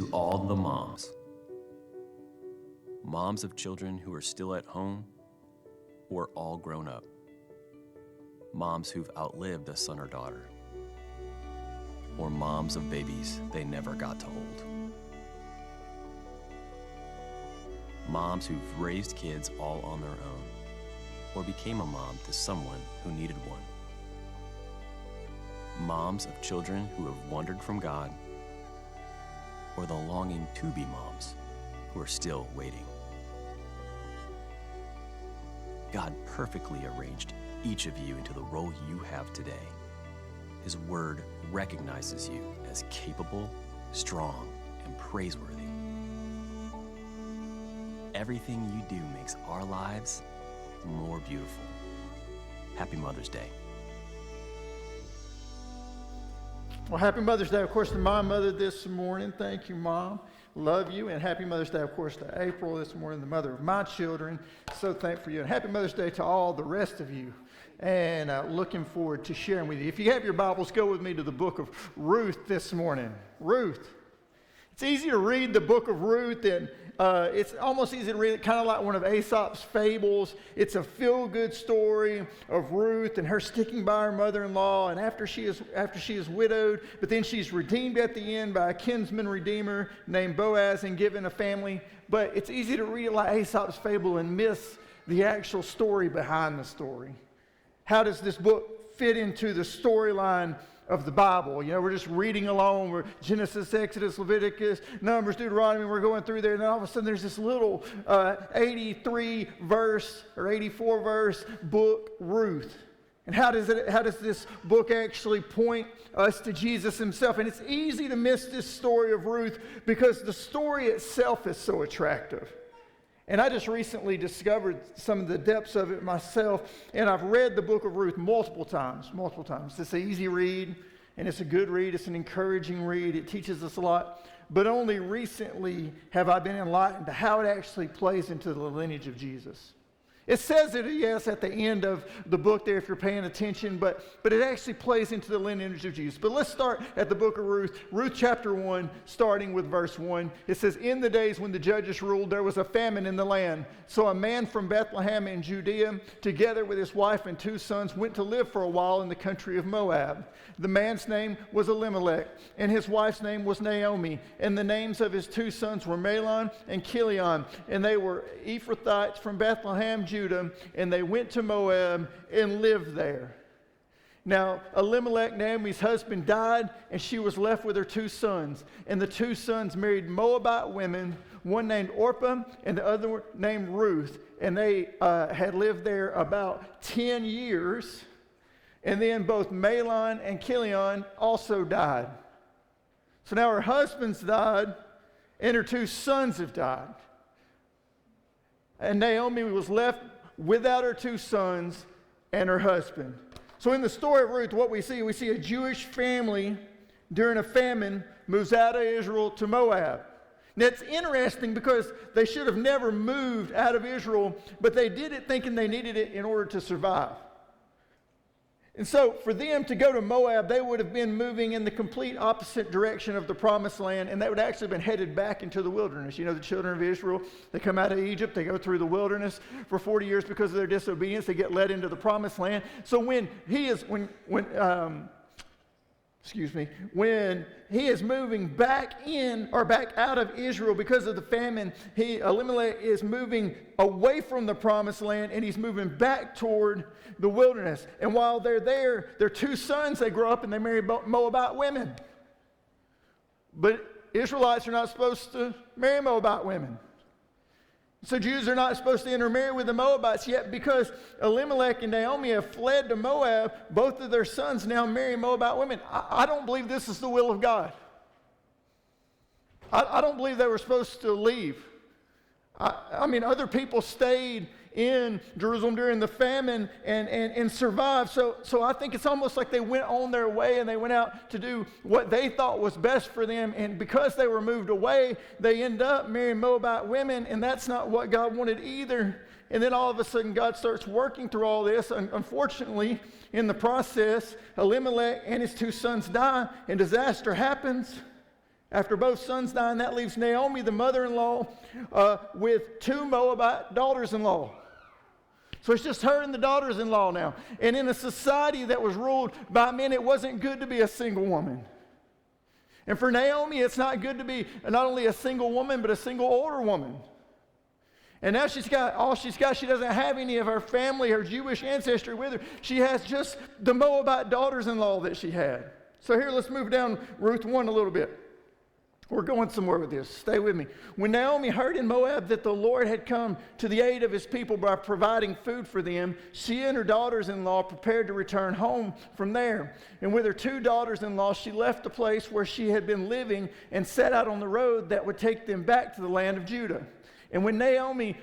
to all the moms. Moms of children who are still at home or all grown up. Moms who've outlived a son or daughter. Or moms of babies they never got to hold. Moms who've raised kids all on their own, or became a mom to someone who needed one. Moms of children who have wandered from God, or the longing to be moms who are still waiting. God perfectly arranged each of you into the role you have today. His word recognizes you as capable, strong, and praiseworthy. Everything you do makes our lives more beautiful. Happy Mother's Day. Well, happy Mother's Day, of course, to my mother this morning. Thank you, Mom. Love you. And happy Mother's Day, of course, to April this morning, the mother of my children. So thankful for you. And happy Mother's Day to all the rest of you. And looking forward to sharing with you. If you have your Bibles, go with me to the book of Ruth this morning. Ruth. It's easy to read the book of Ruth, and it's almost easy to read it, kind of like one of Aesop's fables. It's a feel-good story of Ruth and her sticking by her mother-in-law, and after she is widowed, but then she's redeemed at the end by a kinsman redeemer named Boaz and given a family. But it's easy to read it like Aesop's fable and miss the actual story behind the story. How does this book fit into the storyline of the Bible? You know, we're just reading along. We're Genesis, Exodus, Leviticus, Numbers, Deuteronomy. We're going through there, and then all of a sudden there's this little 83 verse or 84 verse book, Ruth. And how does this book actually point us to Jesus himself? And it's easy to miss this story of Ruth because the story itself is so attractive. And I just recently discovered some of the depths of it myself, and I've read the book of Ruth multiple times. It's an easy read, and it's a good read. It's an encouraging read. It teaches us a lot. But only recently have I been enlightened to how it actually plays into the lineage of Jesus. It says it, yes, at the end of the book there if you're paying attention, but it actually plays into the lineage of Jesus. But let's start at the book of Ruth. Ruth chapter 1, starting with verse 1. It says, "In the days when the judges ruled, there was a famine in the land. So a man from Bethlehem in Judea, together with his wife and 2 sons, went to live for a while in the country of Moab. The man's name was Elimelech, and his wife's name was Naomi. And the names of his 2 sons were Mahlon and Chilion. And they were Ephrathites from Bethlehem, Judah, and they went to Moab and lived there. Now, Elimelech, Naomi's husband, died, and she was left with her 2 sons. And the 2 sons married Moabite women, one named Orpah and the other named Ruth. And they had lived there about 10 years. And then both Mahlon and Chilion also died. So now her husband's died, and her 2 sons have died. And Naomi was left without her 2 sons and her husband. So in the story of Ruth, what we see a Jewish family during a famine moves out of Israel to Moab. Now it's interesting because they should have never moved out of Israel, but they did it thinking they needed it in order to survive. And so for them to go to Moab, they would have been moving in the complete opposite direction of the promised land, and they would actually have been headed back into the wilderness. You know, the children of Israel, they come out of Egypt, they go through the wilderness for 40 years because of their disobedience. They get led into the promised land. So when he is moving back in or back out of Israel because of the famine, Elimelech is moving away from the promised land, and he's moving back toward the wilderness. And while they're there, their 2 sons, they grow up and they marry Moabite women. But Israelites are not supposed to marry Moabite women. So Jews are not supposed to intermarry with the Moabites, yet because Elimelech and Naomi have fled to Moab, both of their sons now marry Moabite women. I don't believe this is the will of God. I don't believe they were supposed to leave. I mean, other people stayed in Jerusalem during the famine and survived. So I think it's almost like they went on their way and they went out to do what they thought was best for them. And because they were moved away, they end up marrying Moabite women, and that's not what God wanted either. And then all of a sudden, God starts working through all this. Unfortunately, in the process, Elimelech and his 2 sons die, and disaster happens. After both sons die, and that leaves Naomi, the mother-in-law, with 2 Moabite daughters-in-law. So it's just her and the daughters-in-law now. And in a society that was ruled by men, it wasn't good to be a single woman. And for Naomi, it's not good to be not only a single woman, but a single older woman. And now she's got all she's got. She doesn't have any of her family, her Jewish ancestry with her. She has just the Moabite daughters-in-law that she had. So here, let's move down Ruth 1 a little bit. We're going somewhere with this. Stay with me. When Naomi heard in Moab that the Lord had come to the aid of his people by providing food for them, she and her daughters-in-law prepared to return home from there. And with her 2 daughters-in-law, she left the place where she had been living and set out on the road that would take them back to the land of Judah. And when Naomi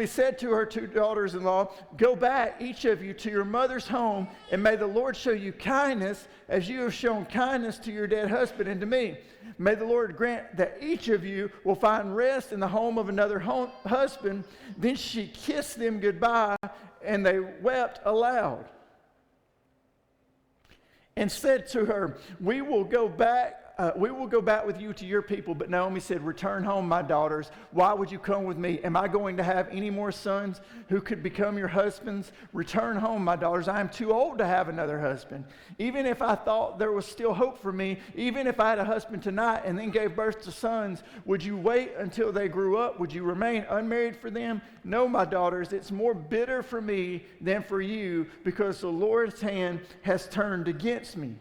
said to her 2 daughters-in-law, "Go back, each of you, to your mother's home, and may the Lord show you kindness as you have shown kindness to your dead husband and to me. May the Lord grant that each of you will find rest in the home of another husband." Then she kissed them goodbye, and they wept aloud and said to her, we will go back with you to your people. But Naomi said, "Return home, my daughters. Why would you come with me? Am I going to have any more sons who could become your husbands? Return home, my daughters. I am too old to have another husband. Even if I thought there was still hope for me, even if I had a husband tonight and then gave birth to sons, would you wait until they grew up? Would you remain unmarried for them? No, my daughters, it's more bitter for me than for you, because the Lord's hand has turned against me."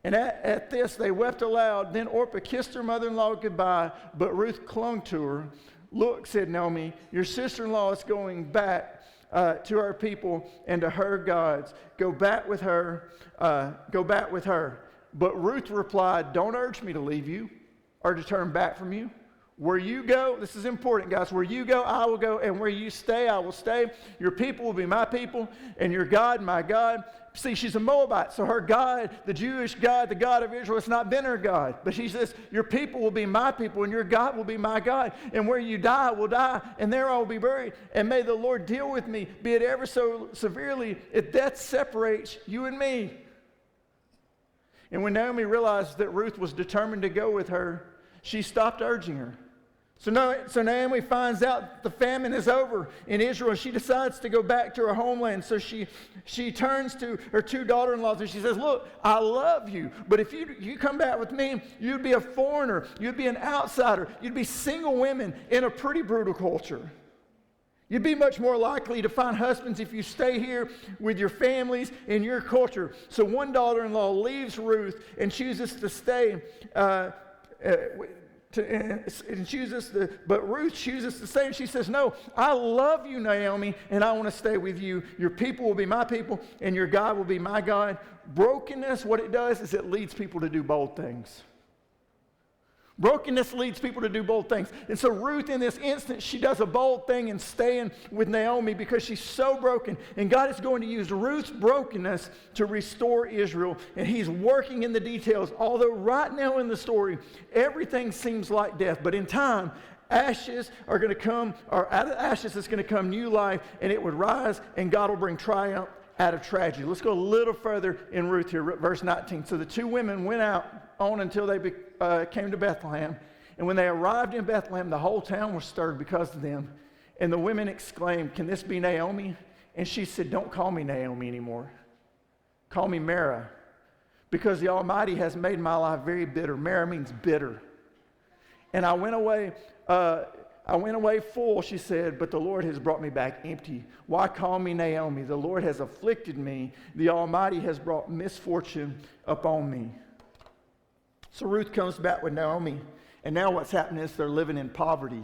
And at this, they wept aloud. Then Orpah kissed her mother-in-law goodbye, but Ruth clung to her. "Look," said Naomi, "your sister-in-law is going back to her people and to her gods. Go back with her. Go back with her." But Ruth replied, "Don't urge me to leave you or to turn back from you. Where you go," this is important, guys, "where you go, I will go, and where you stay, I will stay. Your people will be my people, and your God, my God." See, she's a Moabite, so her God, the Jewish God, the God of Israel, has not been her God. But she says, "Your people will be my people, and your God will be my God. And where you die, I will die, and there I will be buried. And may the Lord deal with me, be it ever so severely, if death separates you and me." And when Naomi realized that Ruth was determined to go with her, she stopped urging her. So Naomi finds out the famine is over in Israel, and she decides to go back to her homeland. So she turns to her 2 daughters-in-law and she says, "Look, I love you, but if you come back with me, you'd be a foreigner, you'd be an outsider, you'd be single women in a pretty brutal culture. You'd be much more likely to find husbands if you stay here with your families in your culture." So one daughter-in-law leaves Ruth and chooses to stay but Ruth chooses to stay, and she says, "No, I love you, Naomi, and I want to stay with you. Your people will be my people, and your God will be my God." Brokenness, what it does is it leads people to do bold things. Brokenness leads people to do bold things. And so Ruth, in this instance, she does a bold thing and staying with Naomi because she's so broken. And God is going to use Ruth's brokenness to restore Israel. And he's working in the details. Although right now in the story, everything seems like death. But in time, ashes are going to come, or out of ashes is going to come new life. And it would rise, and God will bring triumph out of tragedy. Let's go a little further in Ruth here, verse 19. So the 2 women went out on until they came to Bethlehem. And when they arrived in Bethlehem, the whole town was stirred because of them. And the women exclaimed, "Can this be Naomi?" And she said, "Don't call me Naomi anymore. Call me Mara, because the Almighty has made my life very bitter." Mara means bitter. "And I went away full," she said, "but the Lord has brought me back empty. Why call me Naomi? The Lord has afflicted me. The Almighty has brought misfortune upon me." So Ruth comes back with Naomi, and now what's happening is they're living in poverty.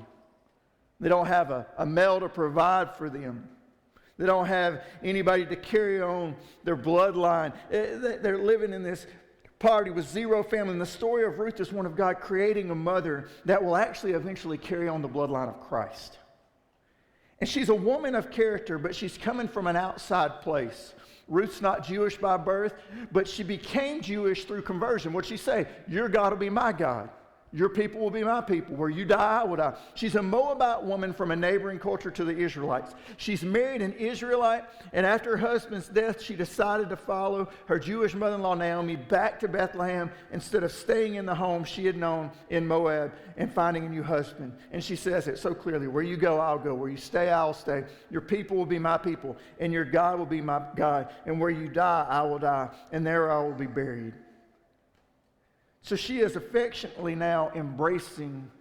They don't have a male to provide for them. They don't have anybody to carry on their bloodline. They're living in this poverty with 0 family. And the story of Ruth is one of God creating a mother that will actually eventually carry on the bloodline of Christ. And she's a woman of character, but she's coming from an outside place. Ruth's not Jewish by birth, but she became Jewish through conversion. What'd she say? "Your God will be my God. Your people will be my people. Where you die, I will die. She's a Moabite woman from a neighboring culture to the Israelites. She's married an Israelite, and after her husband's death, she decided to follow her Jewish mother-in-law Naomi back to Bethlehem instead of staying in the home she had known in Moab and finding a new husband. And she says it so clearly, where you go, I'll go. Where you stay, I'll stay. Your people will be my people, and your God will be my God. And where you die, I will die, and there I will be buried. So she is affectionately now embracing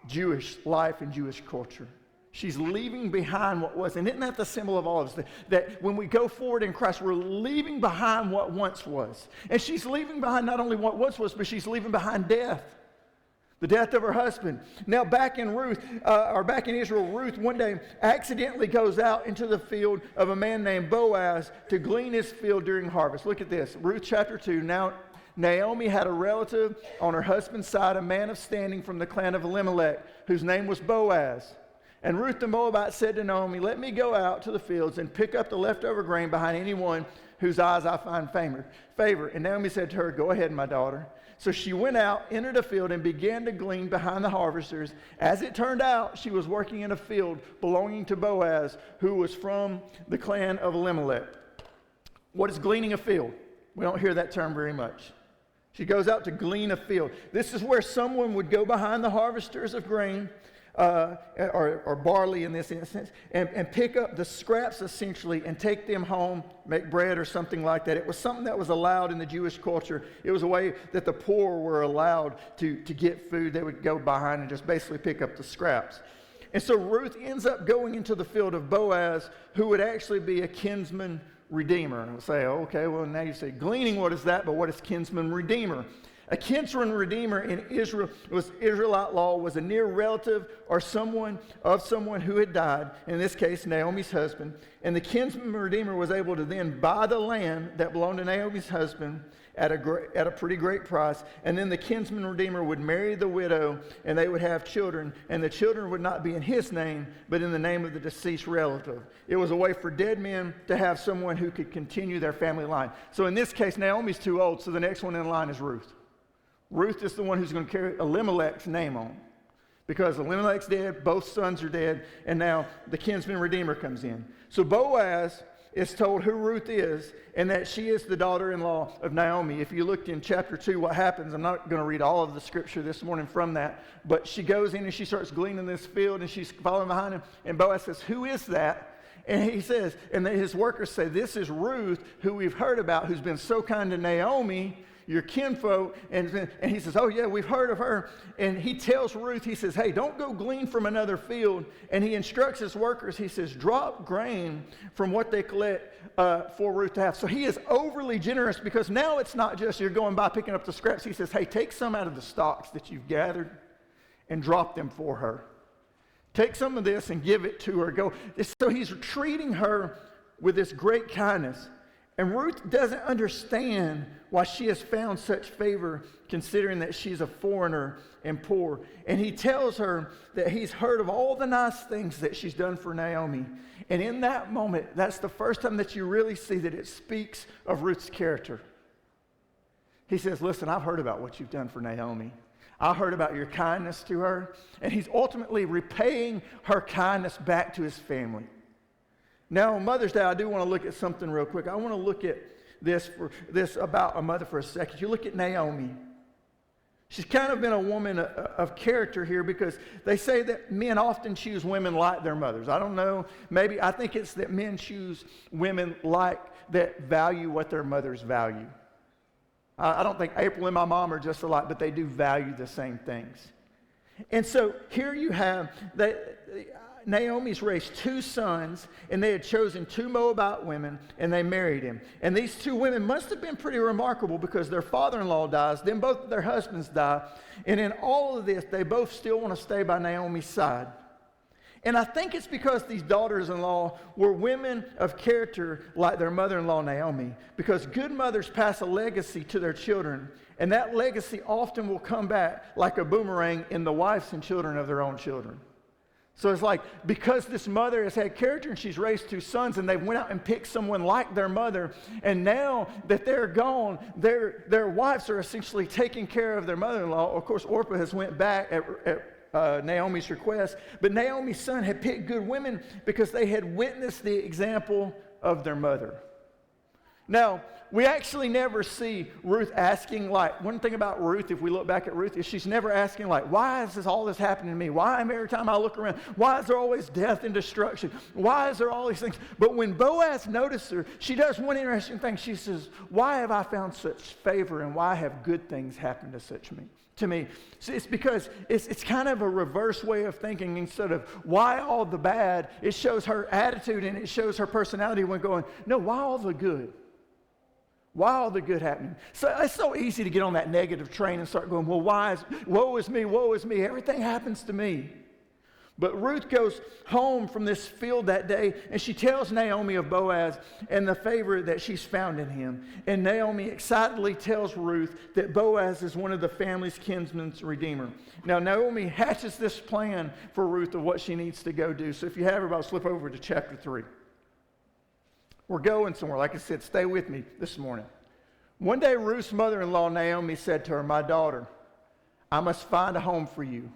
Jewish life and Jewish culture. She's leaving behind what was. And isn't that the symbol of all of us? That when we go forward in Christ, we're leaving behind what once was. And she's leaving behind not only what once was, but she's leaving behind death. The death of her husband. Now back in Israel, Ruth one day accidentally goes out into the field of a man named Boaz to glean his field during harvest. Look at this. Ruth chapter 2. Now Naomi had a relative on her husband's side, a man of standing from the clan of Elimelech, whose name was Boaz. And Ruth the Moabite said to Naomi, let me go out to the fields and pick up the leftover grain behind anyone whose eyes I find favor. And Naomi said to her, go ahead, my daughter. So she went out, entered a field, and began to glean behind the harvesters. As it turned out, she was working in a field belonging to Boaz, who was from the clan of Elimelech. What is gleaning a field? We don't hear that term very much. She goes out to glean a field. This is where someone would go behind the harvesters of grain, or barley in this instance, and pick up the scraps essentially and take them home, make bread or something like that. It was something that was allowed in the Jewish culture. It was a way that the poor were allowed to get food. They would go behind and just basically pick up the scraps. And so Ruth ends up going into the field of Boaz, who would actually be a kinsman redeemer. And we'll say, okay, well, now you say gleaning, what is that? But what is kinsman redeemer? A kinsman redeemer in Israel Israelite law was a near relative or someone who had died, in this case Naomi's husband, and the kinsman redeemer was able to then buy the land that belonged to Naomi's husband at a pretty great price, and then the kinsman redeemer would marry the widow, and they would have children, and the children would not be in his name, but in the name of the deceased relative. It was a way for dead men to have someone who could continue their family line. So in this case, Naomi's too old, so the next one in line is Ruth. Ruth is the one who's going to carry Elimelech's name on, because Elimelech's dead, both sons are dead, and now the kinsman redeemer comes in. So Boaz is told who Ruth is, and that she is the daughter-in-law of Naomi. If you looked in chapter 2, what happens, I'm not going to read all of the scripture this morning from that, but she goes in and she starts gleaning this field, and she's following behind him, and Boaz says, who is that? And he says, and his workers say, this is Ruth, who we've heard about, who's been so kind to Naomi, your kinfolk. And he says, oh yeah, we've heard of her. And he tells Ruth, he says, hey, don't go glean from another field. And he instructs his workers, he says, drop grain from what they collect for Ruth to have. So he is overly generous, because now it's not just you're going by picking up the scraps. He says, hey, take some out of the stalks that you've gathered and drop them for her. Take some of this and give it to her. So he's treating her with this great kindness. And Ruth doesn't understand why she has found such favor, considering that she's a foreigner and poor. And he tells her that he's heard of all the nice things that she's done for Naomi. And in that moment, that's the first time that you really see that it speaks of Ruth's character. He says, listen, I've heard about what you've done for Naomi. I heard about your kindness to her. And he's ultimately repaying her kindness back to his family. Now, on Mother's Day, I do want to look at something real quick. I want to look at this about a mother for a second. You look at Naomi. She's kind of been a woman of character here, because they say that men often choose women like their mothers. I don't know. Maybe I think it's that men choose women like that value what their mothers value. I don't think April and my mom are just alike, but they do value the same things. And so here you have Naomi's raised two sons, and they had chosen two Moabite women, and they married him. And these two women must have been pretty remarkable, because their father-in-law dies, then both of their husbands die, and in all of this, they both still want to stay by Naomi's side. And I think it's because these daughters-in-law were women of character like their mother-in-law Naomi, because good mothers pass a legacy to their children, and that legacy often will come back like a boomerang in the wives and children of their own children. So it's like, because this mother has had character and she's raised 2 sons and they went out and picked someone like their mother, and now that they're gone, their wives are essentially taking care of their mother-in-law. Of course, Orpah has went back at Naomi's request, but Naomi's son had picked good women because they had witnessed the example of their mother. Now, we actually never see Ruth asking, like, one thing about Ruth, if we look back at Ruth, is she's never asking, like, why is all this happening to me? Why every time I look around, why is there always death and destruction? Why is there all these things? But when Boaz noticed her, she does one interesting thing. She says, why have I found such favor, and why have good things happened to me? So it's because it's kind of a reverse way of thinking. Instead of why all the bad, it shows her attitude and it shows her personality when going, no, why all the good? Why all the good happening? So it's so easy to get on that negative train and start going, well, woe is me, everything happens to me. But Ruth goes home from this field that day, and she tells Naomi of Boaz and the favor that she's found in him. And Naomi excitedly tells Ruth that Boaz is one of the family's kinsman's redeemer. Now, Naomi hatches this plan for Ruth of what she needs to go do. So if you have her, I'll slip over to chapter 3. We're going somewhere. Like I said, stay with me this morning. One day, Ruth's mother-in-law, Naomi, said to her, my daughter, I must find a home for you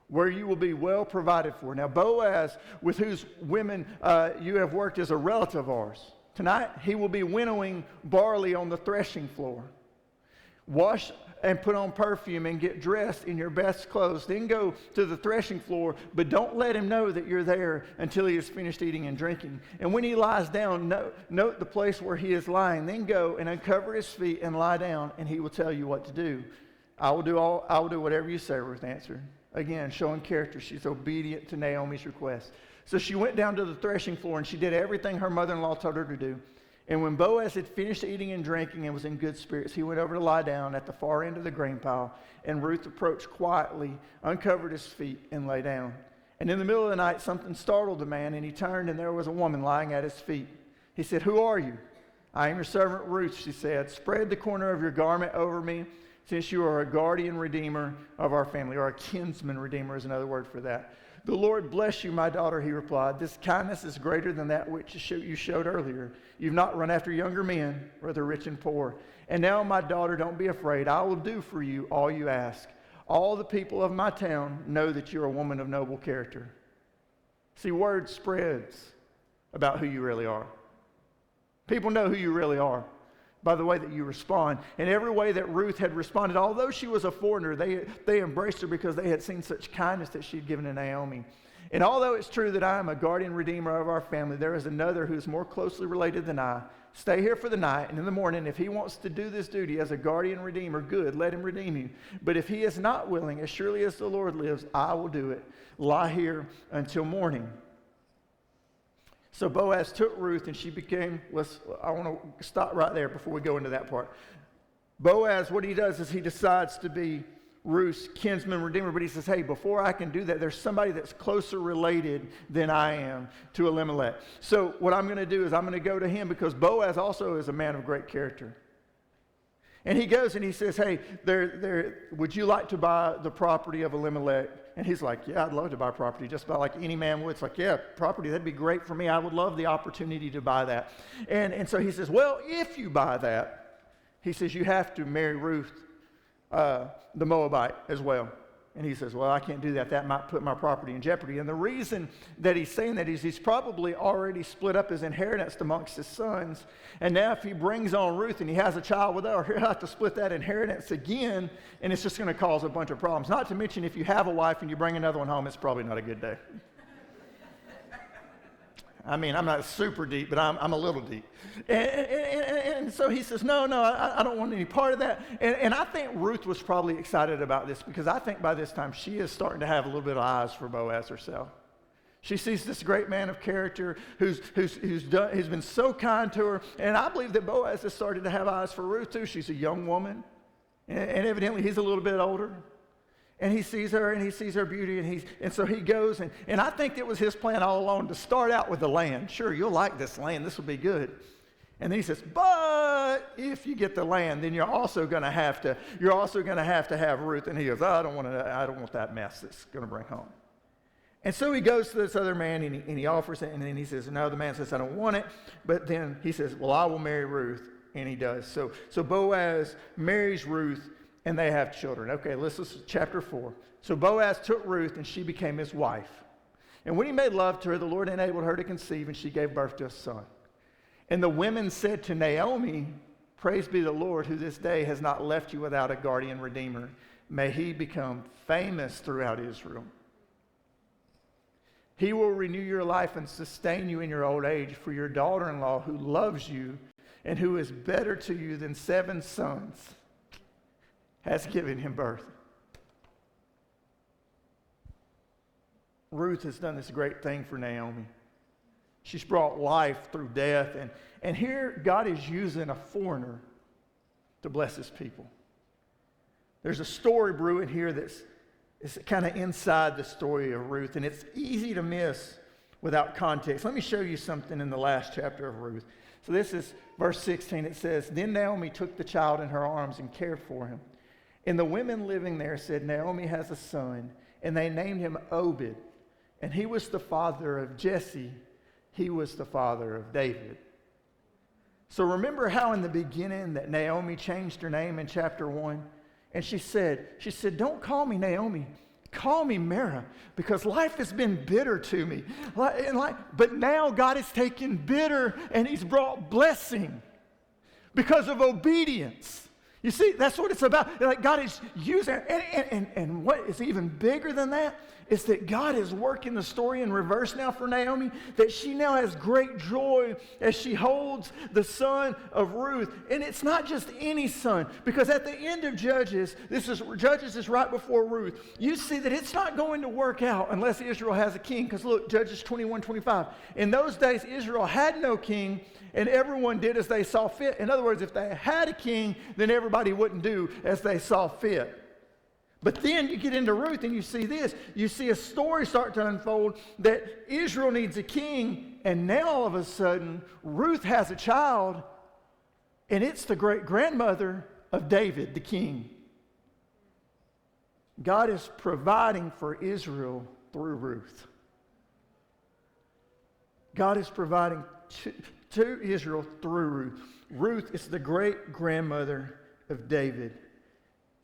where you will be well provided for. Now, Boaz, with whose women you have worked, is a relative of ours. Tonight, he will be winnowing barley on the threshing floor. Wash and put on perfume and get dressed in your best clothes. Then go to the threshing floor, but don't let him know that you're there until he has finished eating and drinking. And when he lies down, note the place where he is lying. Then go and uncover his feet and lie down, and he will tell you what to do. I will do whatever you say, Ruth answered. Again, showing character. She's obedient to Naomi's request. So she went down to the threshing floor, and she did everything her mother-in-law told her to do. And when Boaz had finished eating and drinking and was in good spirits, he went over to lie down at the far end of the grain pile. And Ruth approached quietly, uncovered his feet, and lay down. And in the middle of the night, something startled the man, and he turned, and there was a woman lying at his feet. He said, who are you? I am your servant Ruth, she said. Spread the corner of your garment over me, since you are a guardian redeemer of our family, or a kinsman redeemer is another word for that. The Lord bless you, my daughter, he replied. This kindness is greater than that which you showed earlier. You've not run after younger men, whether rich and poor. And now, my daughter, don't be afraid. I will do for you all you ask. All the people of my town know that you're a woman of noble character. See, word spreads about who you really are. People know who you really are by the way that you respond. And every way that Ruth had responded, although she was a foreigner, they embraced her because they had seen such kindness that she'd given to Naomi. And although it's true that I am a guardian redeemer of our family, there is another who is more closely related than I. Stay here for the night, and in the morning, if he wants to do this duty as a guardian redeemer, good, let him redeem you. But if he is not willing, as surely as the Lord lives, I will do it. Lie here until morning. So Boaz took Ruth, and she became, I want to stop right there before we go into that part. Boaz, what he does is he decides to be Ruth's kinsman redeemer, but he says, hey, before I can do that, there's somebody that's closer related than I am to Elimelech. So what I'm going to do is I'm going to go to him, because Boaz also is a man of great character. And he goes and he says, hey, would you like to buy the property of Elimelech? And he's like, yeah, I'd love to buy property, just about like any man would. It's like, yeah, property, that'd be great for me. I would love the opportunity to buy that. And so he says, well, if you buy that, he says, you have to marry Ruth, the Moabite, as well. And he says, well, I can't do that. That might put my property in jeopardy. And the reason that he's saying that is he's probably already split up his inheritance amongst his sons. And now if he brings on Ruth and he has a child with her, he'll have to split that inheritance again, and it's just going to cause a bunch of problems. Not to mention, if you have a wife and you bring another one home, it's probably not a good day. I mean, I'm not super deep, but I'm a little deep. And so he says, no, I don't want any part of that. And I think Ruth was probably excited about this, because I think by this time she is starting to have a little bit of eyes for Boaz herself. She sees this great man of character who's been so kind to her. And I believe that Boaz has started to have eyes for Ruth too. She's a young woman, and evidently he's a little bit older. And he sees her, and he sees her beauty, and so he goes, and I think it was his plan all along to start out with the land. Sure, you'll like this land. This will be good. And then he says, but if you get the land, then you're also going to have to have Ruth. And he goes, I don't want that mess that's going to bring home. And so he goes to this other man and he offers it, and then he says, no, the man says, I don't want it. But then he says, well, I will marry Ruth. And he does. So Boaz marries Ruth, and they have children. Okay, let's listen to chapter 4. So Boaz took Ruth, and she became his wife. And when he made love to her, the Lord enabled her to conceive, and she gave birth to a son. And the women said to Naomi, praise be the Lord, who this day has not left you without a guardian redeemer. May he become famous throughout Israel. He will renew your life and sustain you in your old age, for your daughter-in-law who loves you and who is better to you than 7 sons has given him birth. Ruth has done this great thing for Naomi. She's brought life through death, and here God is using a foreigner to bless his people. There's a story brewing here that's kind of inside the story of Ruth, and it's easy to miss without context. Let me show you something in the last chapter of Ruth. So this is verse 16. It says, then Naomi took the child in her arms and cared for him. And the women living there said, Naomi has a son, and they named him Obed. And he was the father of Jesse. He was the father of David. So remember how in the beginning that Naomi changed her name in chapter 1? And she said, don't call me Naomi. Call me Mara, because life has been bitter to me. But now God has taken bitter and he's brought blessing because of obedience. You see, that's what it's about. Like God is using, and what is even bigger than that is that God is working the story in reverse now for Naomi, that she now has great joy as she holds the son of Ruth. And it's not just any son, because at the end of Judges is right before Ruth. You see that it's not going to work out unless Israel has a king, because look, Judges 21:25. In those days, Israel had no king, and everyone did as they saw fit. In other words, if they had a king, then everybody wouldn't do as they saw fit. But then you get into Ruth and you see this. You see a story start to unfold that Israel needs a king, and now all of a sudden, Ruth has a child, and it's the great-grandmother of David, the king. God is providing for Israel through Ruth. God is providing to Israel through Ruth. Ruth is the great-grandmother of David.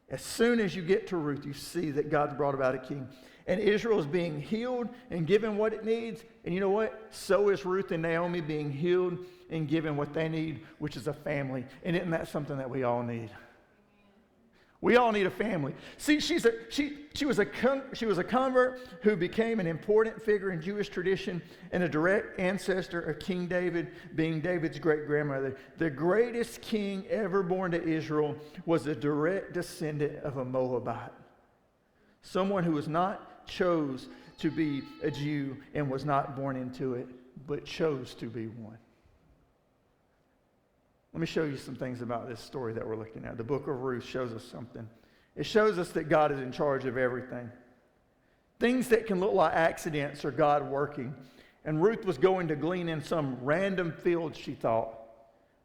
As soon as you get to Ruth, you see that God's brought about a king. And Israel is being healed and given what it needs. And you know what? So is Ruth and Naomi being healed and given what they need, which is a family. And isn't that something that we all need? We all need a family. See, she was a convert who became an important figure in Jewish tradition and a direct ancestor of King David, being David's great-grandmother. The greatest king ever born to Israel was a direct descendant of a Moabite. Someone who was not chose to be a Jew and was not born into it, but chose to be one. Let me show you some things about this story that we're looking at. The book of Ruth shows us something. It shows us that God is in charge of everything. Things that can look like accidents are God working. And Ruth was going to glean in some random field, she thought,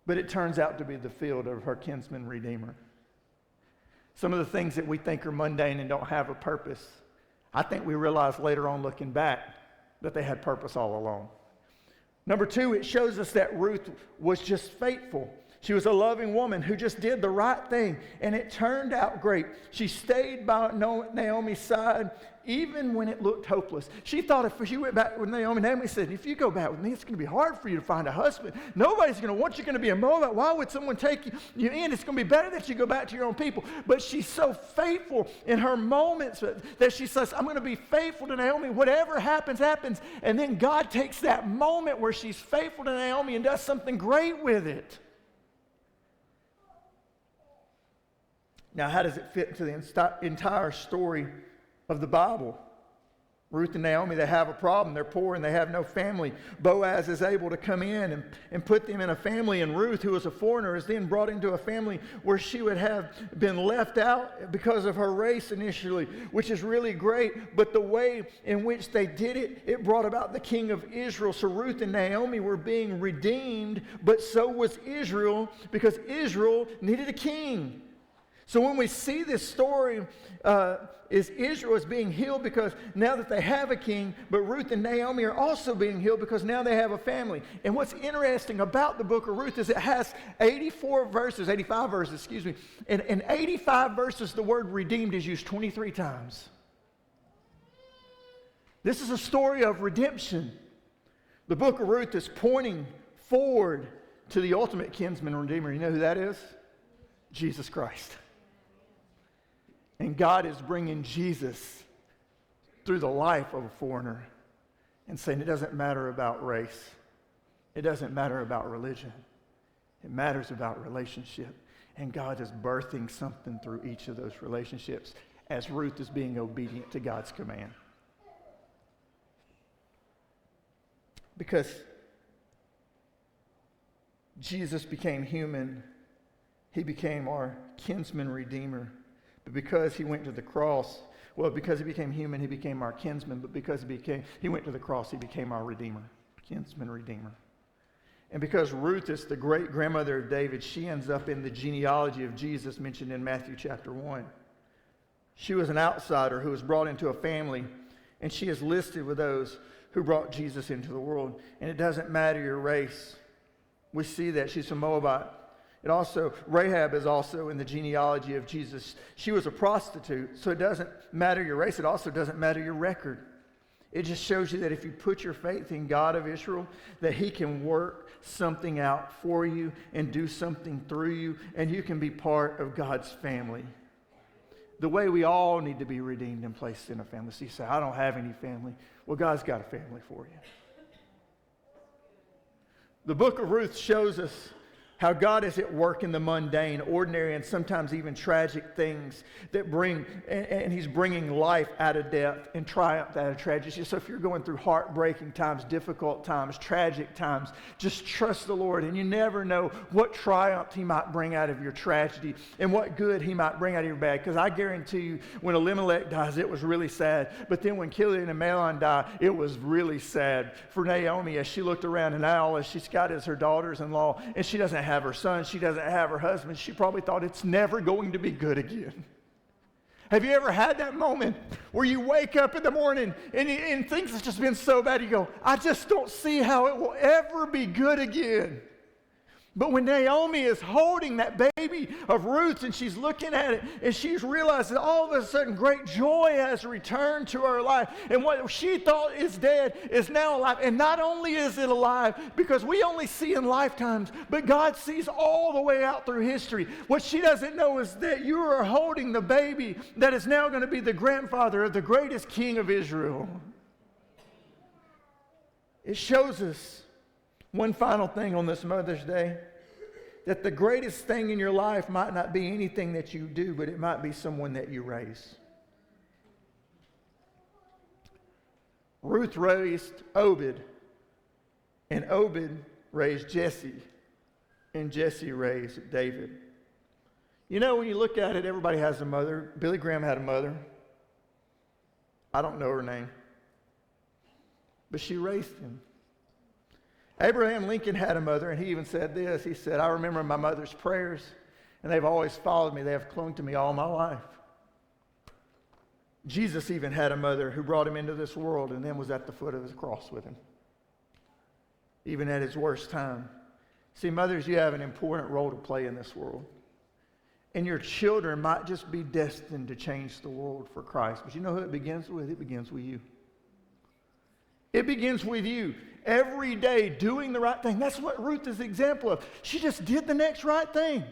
but it turns out to be the field of her kinsman redeemer. Some of the things that we think are mundane and don't have a purpose, I think we realize later on looking back that they had purpose all along. Number 2, it shows us that Ruth was just faithful. She was a loving woman who just did the right thing, and it turned out great. She stayed by Naomi's side even when it looked hopeless. She thought if she went back with Naomi said, if you go back with me, it's going to be hard for you to find a husband. Nobody's going to want you. You're going to be a Moabite. Why would someone take you in? It's going to be better that you go back to your own people. But she's so faithful in her moments that she says, I'm going to be faithful to Naomi. Whatever happens, happens. And then God takes that moment where she's faithful to Naomi and does something great with it. Now, how does it fit into the entire story of the Bible? Ruth and Naomi, they have a problem. They're poor and they have no family. Boaz is able to come in and put them in a family. And Ruth, who was a foreigner, is then brought into a family where she would have been left out because of her race initially, which is really great. But the way in which they did it, it brought about the king of Israel. So Ruth and Naomi were being redeemed, but so was Israel, because Israel needed a king. So when we see this story, is Israel is being healed because now that they have a king, but Ruth and Naomi are also being healed because now they have a family. And what's interesting about the book of Ruth is it has 85 verses, and in 85 verses the word redeemed is used 23 times. This is a story of redemption. The book of Ruth is pointing forward to the ultimate kinsman and redeemer. You know who that is? Jesus Christ. And God is bringing Jesus through the life of a foreigner and saying it doesn't matter about race. It doesn't matter about religion. It matters about relationship. And God is birthing something through each of those relationships as Ruth is being obedient to God's command. Because Jesus became human, he became our kinsman redeemer. But because he went to the cross, because he became human, he became our kinsman. But because he went to the cross, he became our redeemer, kinsman redeemer. And because Ruth is the great grandmother of David, she ends up in the genealogy of Jesus mentioned in Matthew chapter 1. She was an outsider who was brought into a family, and she is listed with those who brought Jesus into the world. And it doesn't matter your race. We see that she's a Moabite. Rahab is also in the genealogy of Jesus. She was a prostitute, so it doesn't matter your race. It also doesn't matter your record. It just shows you that if you put your faith in God of Israel, that he can work something out for you and do something through you, and you can be part of God's family. The way we all need to be redeemed and placed in a family. So you say, I don't have any family. Well, God's got a family for you. The book of Ruth shows us how God is at work in the mundane, ordinary, and sometimes even tragic things that and he's bringing life out of death and triumph out of tragedy. So if you're going through heartbreaking times, difficult times, tragic times, just trust the Lord, and you never know what triumph he might bring out of your tragedy and what good he might bring out of your bad. Because I guarantee you, when Elimelech dies, it was really sad. But then when Chilion and Mahlon die, it was really sad for Naomi as she looked around, and now all she's got is her daughters-in-law, and she doesn't have her son, she doesn't have her husband. She probably thought it's never going to be good again. Have you ever had that moment where you wake up in the morning and things have just been so bad, you go, I just don't see how it will ever be good again? But when Naomi is holding that baby of Ruth and she's looking at it and she's realized that all of a sudden great joy has returned to her life, and what she thought is dead is now alive. And not only is it alive because we only see in lifetimes, but God sees all the way out through history. What she doesn't know is that you are holding the baby that is now going to be the grandfather of the greatest king of Israel. It shows us one final thing on this Mother's Day, that the greatest thing in your life might not be anything that you do, but it might be someone that you raise. Ruth raised Obed, and Obed raised Jesse, and Jesse raised David. You know, when you look at it, everybody has a mother. Billy Graham had a mother. I don't know her name, but she raised him. Abraham Lincoln had a mother, and he even said this. He said, I remember my mother's prayers, and they've always followed me. They have clung to me all my life. Jesus even had a mother who brought him into this world and then was at the foot of his cross with him, even at his worst time. See, mothers, you have an important role to play in this world. And your children might just be destined to change the world for Christ. But you know who it begins with? It begins with you. It begins with you. Every day doing the right thing. That's what Ruth is an example of. She just did the next right thing.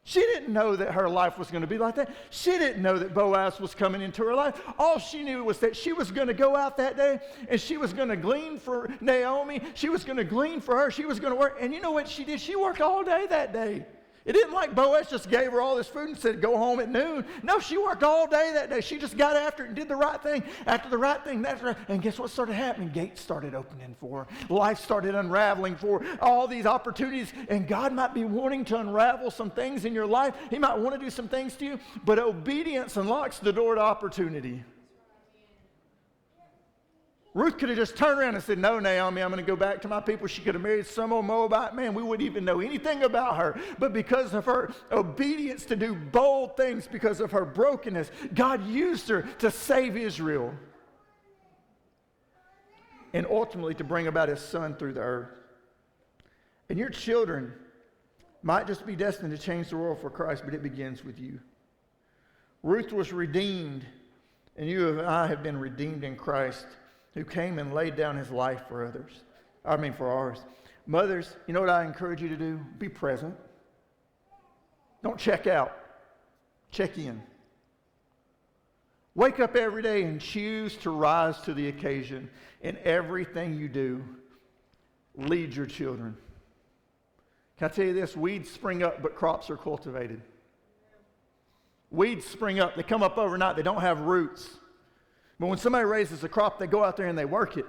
She didn't know that her life was going to be like that. She didn't know that Boaz was coming into her life. All she knew was that she was going to go out that day and she was going to glean for Naomi. She was going to glean for her. She was going to work. And you know what she did? She worked all day that day. It didn't like Boaz just gave her all this food and said, go home at noon. No, she worked all day that day. She just got after it and did the right thing. After the right thing, that's right. And guess what started happening? Gates started opening for her. Life started unraveling for her. All these opportunities. And God might be wanting to unravel some things in your life. He might want to do some things to you. But obedience unlocks the door to opportunity. Ruth could have just turned around and said, no, Naomi, I'm going to go back to my people. She could have married some old Moabite man. We wouldn't even know anything about her. But because of her obedience to do bold things, because of her brokenness, God used her to save Israel and ultimately to bring about his son through the earth. And your children might just be destined to change the world for Christ, but it begins with you. Ruth was redeemed, and you and I have been redeemed in Christ, who came and laid down his life for for ours. Mothers, you know what I encourage you to do? Be present. Don't check out. Check in. Wake up every day and choose to rise to the occasion. In everything you do, lead your children. Can I tell you this? Weeds spring up, but crops are cultivated. Weeds spring up. They come up overnight. They don't have roots. But when somebody raises a crop, they go out there and they work it.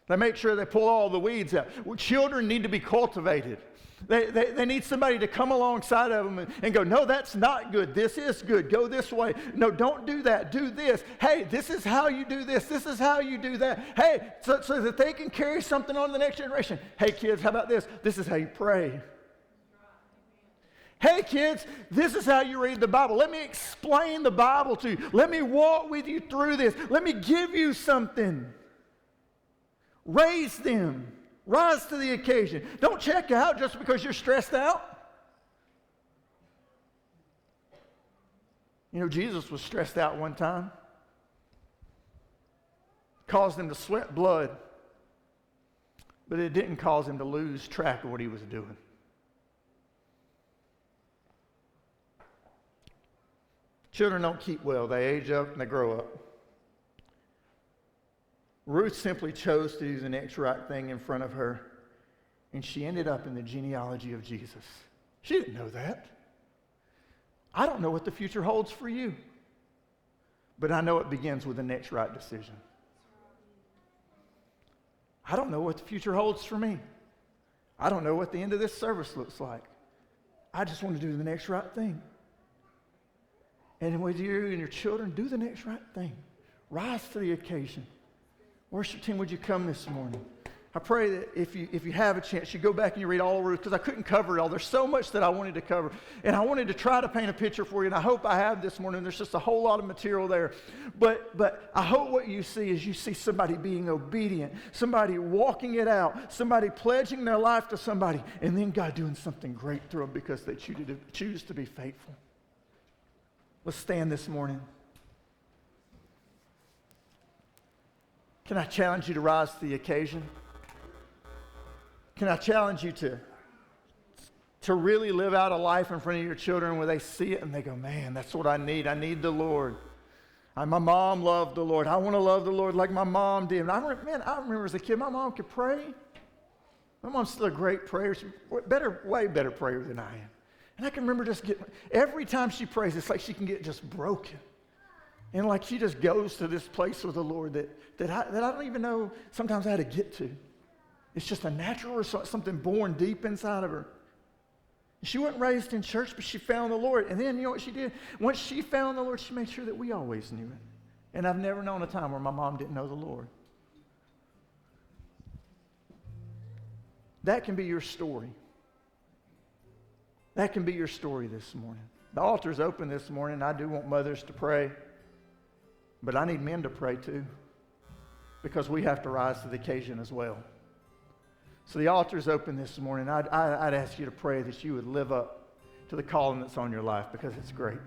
They make sure they pull all the weeds out. Well, children need to be cultivated. They need somebody to come alongside of them and go, no, that's not good. This is good. Go this way. No, don't do that. Do this. Hey, this is how you do this. This is how you do that. Hey, so that they can carry something on to the next generation. Hey, kids, how about this? This is how you pray. Hey, kids, this is how you read the Bible. Let me explain the Bible to you. Let me walk with you through this. Let me give you something. Raise them. Rise to the occasion. Don't check out just because you're stressed out. You know, Jesus was stressed out one time. Caused him to sweat blood. But it didn't cause him to lose track of what he was doing. Children don't keep well. They age up and they grow up. Ruth simply chose to do the next right thing in front of her, and she ended up in the genealogy of Jesus. She didn't know that. I don't know what the future holds for you, but I know it begins with the next right decision. I don't know what the future holds for me. I don't know what the end of this service looks like. I just want to do the next right thing. And with you and your children, do the next right thing. Rise to the occasion. Worship team, would you come this morning? I pray that if you have a chance, you go back and you read all of Ruth, because I couldn't cover it all. There's so much that I wanted to cover. And I wanted to try to paint a picture for you, and I hope I have this morning. There's just a whole lot of material there. But I hope what you see is you see somebody being obedient, somebody walking it out, somebody pledging their life to somebody, and then God doing something great through them because they choose to be faithful. Let's stand this morning. Can I challenge you to rise to the occasion? Can I challenge you to really live out a life in front of your children where they see it and they go, man, that's what I need. I need the Lord. My mom loved the Lord. I want to love the Lord like my mom did. And I remember as a kid, my mom could pray. My mom's still a great prayer. She's way better prayer than I am. And I can remember just every time she prays, it's like she can get just broken. And like she just goes to this place with the Lord that I don't even know sometimes how to get to. It's just a natural result, something born deep inside of her. She wasn't raised in church, but she found the Lord. And then you know what she did? Once she found the Lord, she made sure that we always knew it. And I've never known a time where my mom didn't know the Lord. That can be your story. That can be your story this morning. The altar's open this morning. I do want mothers to pray. But I need men to pray too, because we have to rise to the occasion as well. So the altar's open this morning. I'd ask you to pray that you would live up to the calling that's on your life, because it's great.